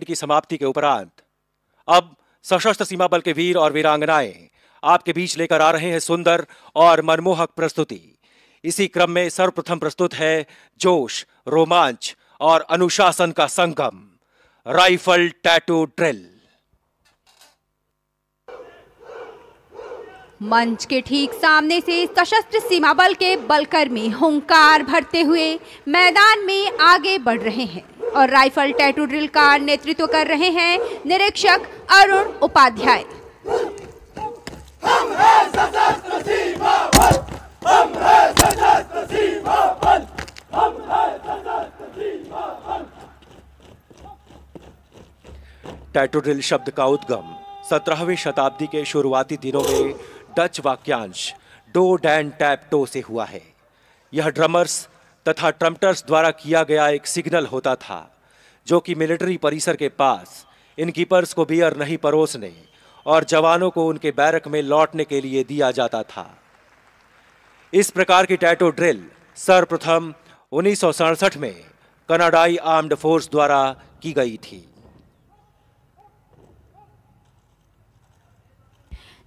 की समाप्ति के उपरांत अब सशस्त्र सीमा बल के वीर और वीरांगनाएं आपके बीच लेकर आ रहे हैं सुंदर और मनमोहक प्रस्तुति। इसी क्रम में सर्वप्रथम प्रस्तुत है जोश, रोमांच और अनुशासन का संगम, राइफल टैटू ड्रिल। मंच के ठीक सामने से सशस्त्र सीमा बल के बलकर्मी हुंकार भरते हुए मैदान में आगे बढ़ रहे हैं और राइफल टैटू ड्रिल का नेतृत्व कर रहे हैं निरीक्षक अरुण उपाध्याय। हम हैं सशस्त्र सीमा बल, हम हैं सशस्त्र सीमा बल, हम हैं सशस्त्र सीमा बल। टैटू ड्रिल शब्द का उद्गम 17वीं शताब्दी के शुरुआती दिनों में डच वाक्यांश डो डैन टैप टो से हुआ है। यह ड्रमर्स तथा ट्रम्पटर्स द्वारा किया गया एक सिग्नल होता था, जो कि मिलिट्री परिसर के पास इनकीपर्स को बियर नहीं परोसने और जवानों को उनके बैरक में लौटने के लिए दिया जाता था। इस प्रकार की टैटू ड्रिल सर्वप्रथम 1967 में कनाडाई आर्म्ड फोर्स द्वारा की गई थी।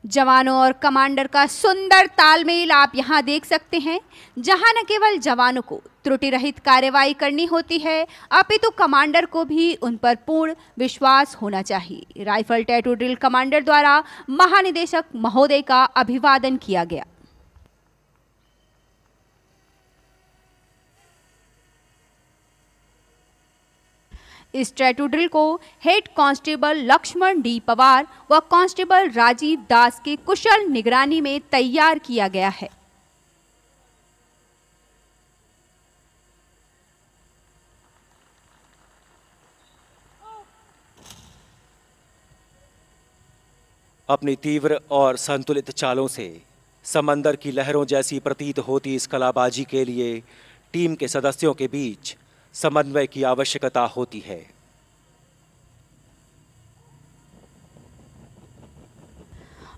जवानों और कमांडर का सुंदर तालमेल आप यहां देख सकते हैं, जहां न केवल जवानों को त्रुटि रहित कार्रवाई करनी होती है, अपितु कमांडर को भी उन पर पूर्ण विश्वास होना चाहिए। राइफल टैटू ड्रिल कमांडर द्वारा महानिदेशक महोदय का अभिवादन किया गया। इस टैटू ड्रिल को head constable Laxman D Pawar व कांस्टेबल राजीव दास के कुशल निगरानी में तैयार किया गया है। अपनी तीव्र और संतुलित चालों से समंदर की लहरों जैसी प्रतीत होती इस कलाबाजी के लिए टीम के सदस्यों के बीच समन्वय की आवश्यकता होती है।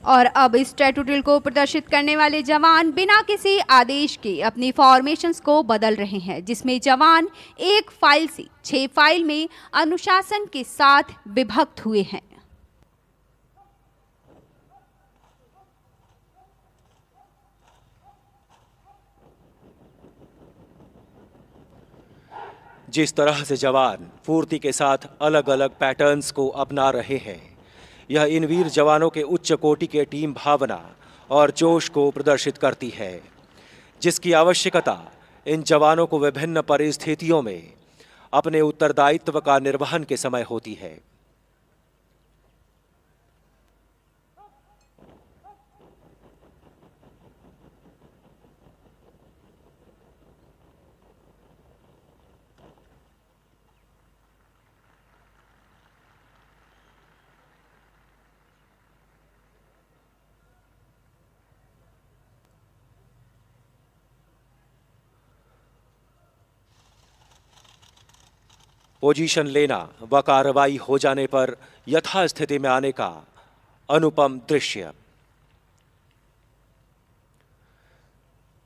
और अब इस टैटू ड्रिल को प्रदर्शित करने वाले जवान बिना किसी आदेश के अपनी फॉर्मेशंस को बदल रहे हैं, जिसमें जवान एक फाइल से 6 फाइल में अनुशासन के साथ विभक्त हुए हैं। जिस तरह से जवान फुर्ती के साथ अलग अलग पैटर्न्स को अपना रहे हैं, यह इन वीर जवानों के उच्च कोटि के टीम भावना और जोश को प्रदर्शित करती है, जिसकी आवश्यकता इन जवानों को विभिन्न परिस्थितियों में अपने उत्तरदायित्व का निर्वहन के समय होती है। पोजीशन लेना व कार्रवाई हो जाने पर यथास्थिति में आने का अनुपम दृश्य।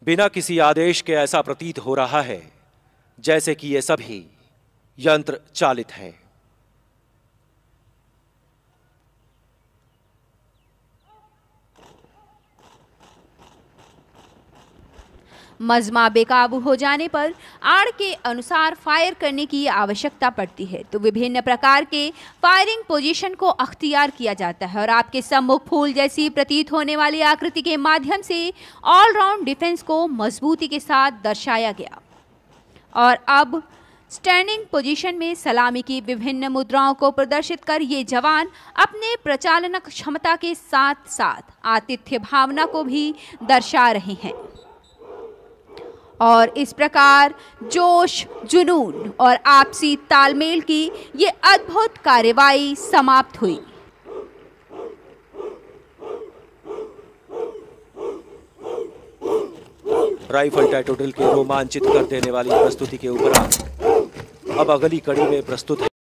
बिना किसी आदेश के ऐसा प्रतीत हो रहा है जैसे कि ये सभी यंत्र चालित हैं। मजमा बेकाबू हो जाने पर आड़ के अनुसार फायर करने की आवश्यकता पड़ती है, तो विभिन्न प्रकार के फायरिंग पोजीशन को अख्तियार किया जाता है और आपके सम्मुख फूल जैसी प्रतीत होने वाली आकृति के माध्यम से ऑलराउंड डिफेंस को मजबूती के साथ दर्शाया गया। और अब स्टैंडिंग पोजीशन में सलामी की विभिन्न मुद्राओं को प्रदर्शित कर ये जवान अपने प्रचालन क्षमता के साथ साथ आतिथ्य भावना को भी दर्शा रहे हैं। और इस प्रकार जोश, जुनून और आपसी तालमेल की ये अद्भुत कार्रवाई समाप्त हुई। राइफल टैटू ड्रिल के रोमांचित कर देने वाली प्रस्तुति के उपरांत अब अगली कड़ी में प्रस्तुत है